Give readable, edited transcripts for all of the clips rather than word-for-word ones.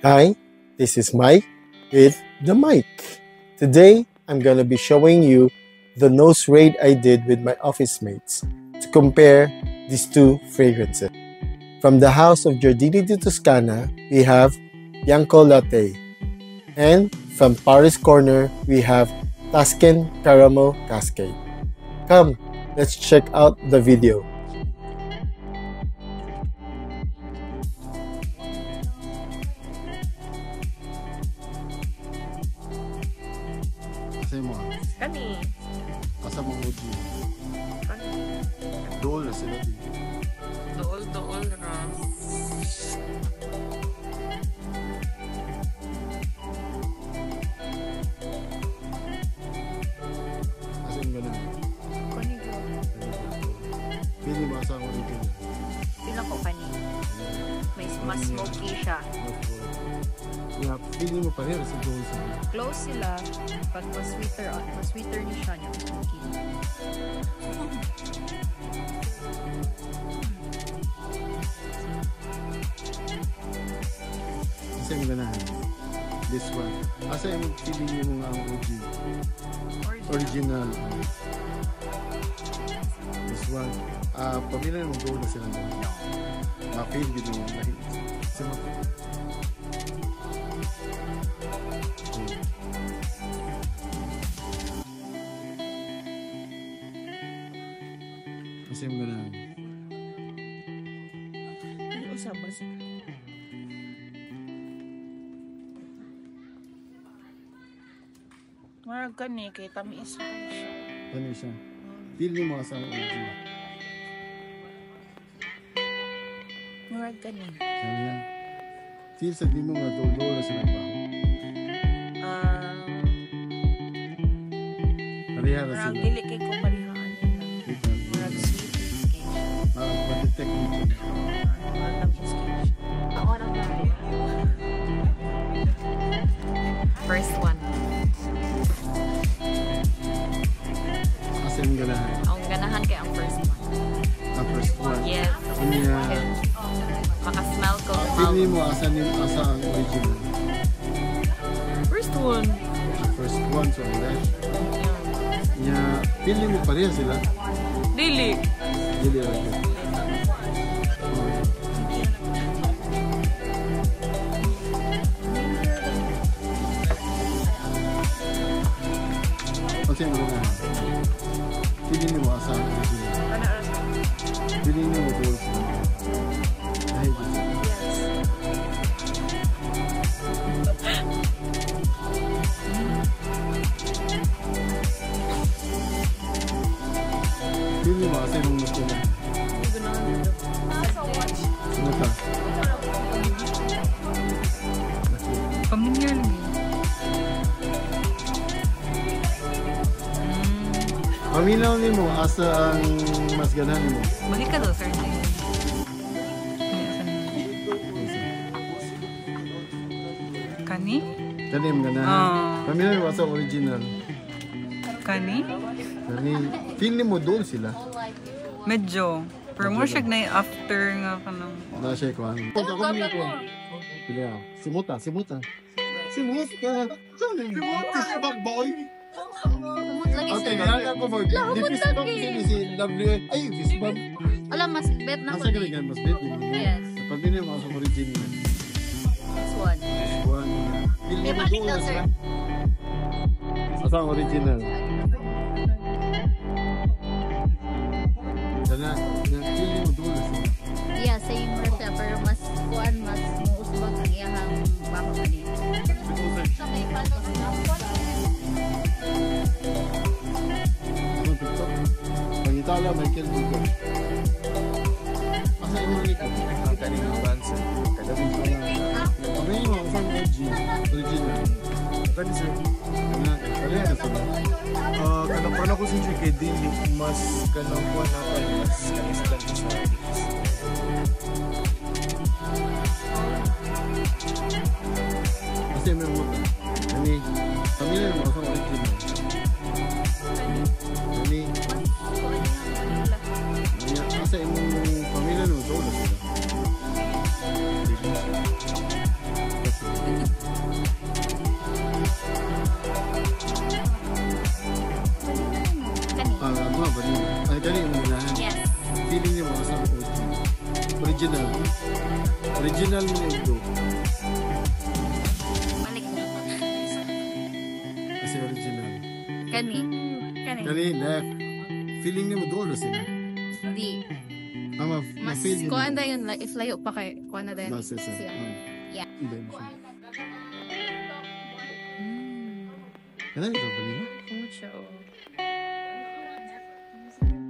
Hi, this is Mike with the mic. Today, I'm gonna be showing you the nose raid I did with my office mates to compare these two fragrances. From the house of Giardini di Toscana, we have Bianco Latte. And from Paris Corner, we have Tuscan Caramel Cascade. Come, let's check out the video. Kasi mo, Kani. asa mo OG. Dool na sila dito. Dool na. Kasi yung ganun. Kani ko. Pili mo asa mo dito. Pila ko kani. Mas smoky siya. Yeah, pili mo pa rin sa dool sila. Close sila. Pag mas sweeter niya siya niya. Smoky. Kasi yung ganun. This one. Asa yung pili mo nga ang OG. Original. This one. Pamilya mo dool na sila doon. Ma-feel din yung lahit. Kasi Kasi yung ganun. Usabas. Marag kani kay tamis siya. Ano siya? Pili mo asa ang OG. Marag kani. Sabi niya, feel sa di mo nga dool na sila ba? Pariha na Marag sila. dili kay ko parihaan nila. Marag sweet skin. Mag-detect mo siya. Marag tamis skin siya. Ako na first one. Kasi yung ganahan. Ang ganahan kay ang first one. Ang first one. Yes. Kanya, Maka-smell ko. pili mo asa ang original. First one. First one, so right? Kanya, pili mo pareha sila. Dili. Dili ako. Kasi yung ganahan. Pili mo asa ang original. Pili mo dool sila. Dahil dito. Pili mo kasi nung gusto na. Sumuta. Familiar lang yun. Paminaw ni mo asa ang mas ganahan ni mo. Balik ka daw, sir. Kani? Kanim ganahan. Paminaw ni mo asa ang original. Kani? Kani, feel mo doon sila. Medyo. Pero mo siya na yung after nga ka nang... Na siya ko ano. Punta ko niyo ko. Pili ako. Simuta. Simuta. Saan yung fish bag boy? Okay, kaya ko for fish bag si lovely. Ay, fish bag. Alam, mas bet na ko. Nasa galing mas bet. Yes. Pabili mo sa original. This one. This one. Feel May mo balik doon daw, sir. sila. Asa ang original. Sana, feel mo doon sila. Yeah, same ra siya. Pero mas kuan, mas muusbag ang iyahang bako kani. Pangitala, Michael Dugo. Asa yung mga ikaw? Ang kaning bansa. Kadabi ko na. Pagay mo, ang OG, original. Kani sir. Pareha na sila. Kanang ko si kay Dili. Mas kanang kuha na ka. Mas kanistan sa Dili. Kasi may mga Kani, pamilya mo sa original. Kani, kasi yung pamilya mo, doon na sila. Ay, ganyan mo na. Yes. Feeling niyo mga sa original. Original mo ito. Balik na. Kasi original. Kani. Kanina, feeling niyo mo doon sila. Di. Mas ma-feel niyo. kuha na yun. If layo pa kay kuha na din. Mas isa. Siya. Yeah. Kaya ito ba niya? Mucho.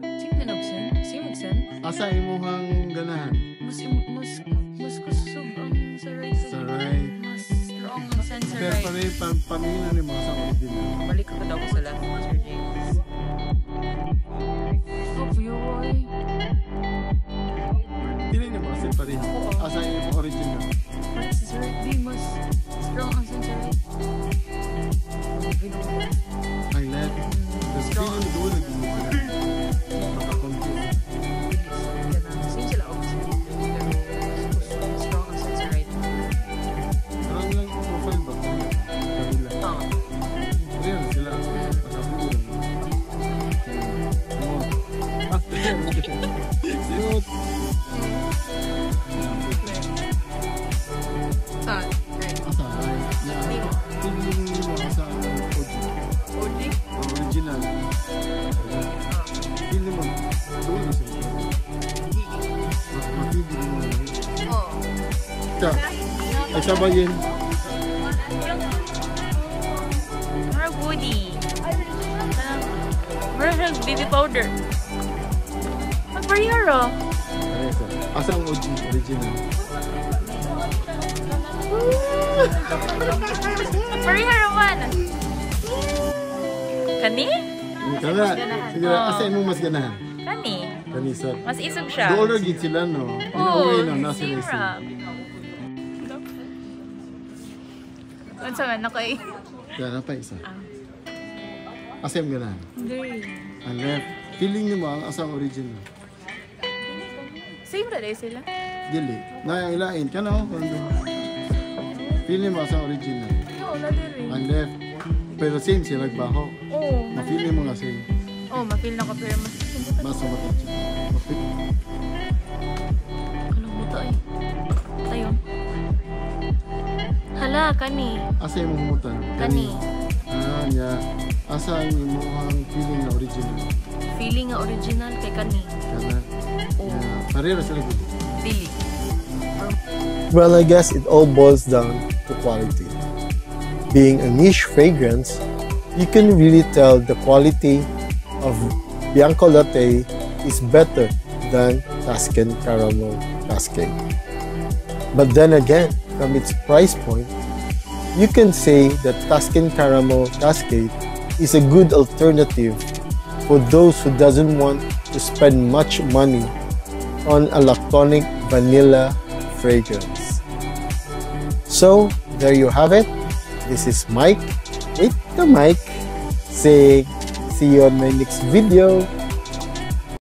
Tingnan ako sen. Simog sen. Asa imuhang ganahan? Mas kusog ang sa right. Sa right. Mas strong ang sen sa Pero right. pamina ni mga sa original. Balik ka daw ko sa left, Sir James. Oh, boy. Feeling niyo mga pa rin. Asa yung original? Si Sir Right, di mas strong ang sen sa right. Ang left. Tapos feeling niyo doon nag-iisip. Makakonfuse. Same sila opposite. Pero strong ang sen sa right. Parang lang yung profile ba? Kanila. Ayan sila. Masabi ko lang. Sinot. Right. Asa? Ay. Feeling niyo mga sa OG? original. Feeling mo doon na sila. Mapili mo na. Oh. Ay sabayin. Marag woody. Marag baby powder. Magpariharo. Asa ang original? Magpariharo man. Kani? Kana. Sige, asa mo mas ganahan? Kani? Kanisa. Mas isog siya. Doon gid sila no. Oo, Inuwi lang nasa same racing. ra. Unsa man ako eh. Kaya pa isa. Asa mo ganahan? Hindi. Ang left. Feeling niyo mo ang asa ang original. Same ra dahil sila. Dili. Na ilain ka no. Feeling mo asa ang original. Oo, wala din. Ang left. Pero same sila baho. Oo. Ma-feeling mo nga same. Oh, ma-feel na ko pero mas Mas sumatat siya. Ma-feel. kalamuta eh. Tayo. Hala, kani. Asa yung humutan? Kani. Nya. Asa ang imuhang feeling na original? Feeling nga original kay kani. Kana. Oo. Parehas sila gud. Dili. Well, I guess it all boils down to quality. Being a niche fragrance, you can really tell the quality of Bianco Latte is better than Tuscan Caramel Cascade. But then again, from its price point, you can say that Tuscan Caramel Cascade is a good alternative for those who doesn't want to spend much money on a lactonic vanilla fragrance. So, there you have it. This is Mike with the mic saying see you on my next video.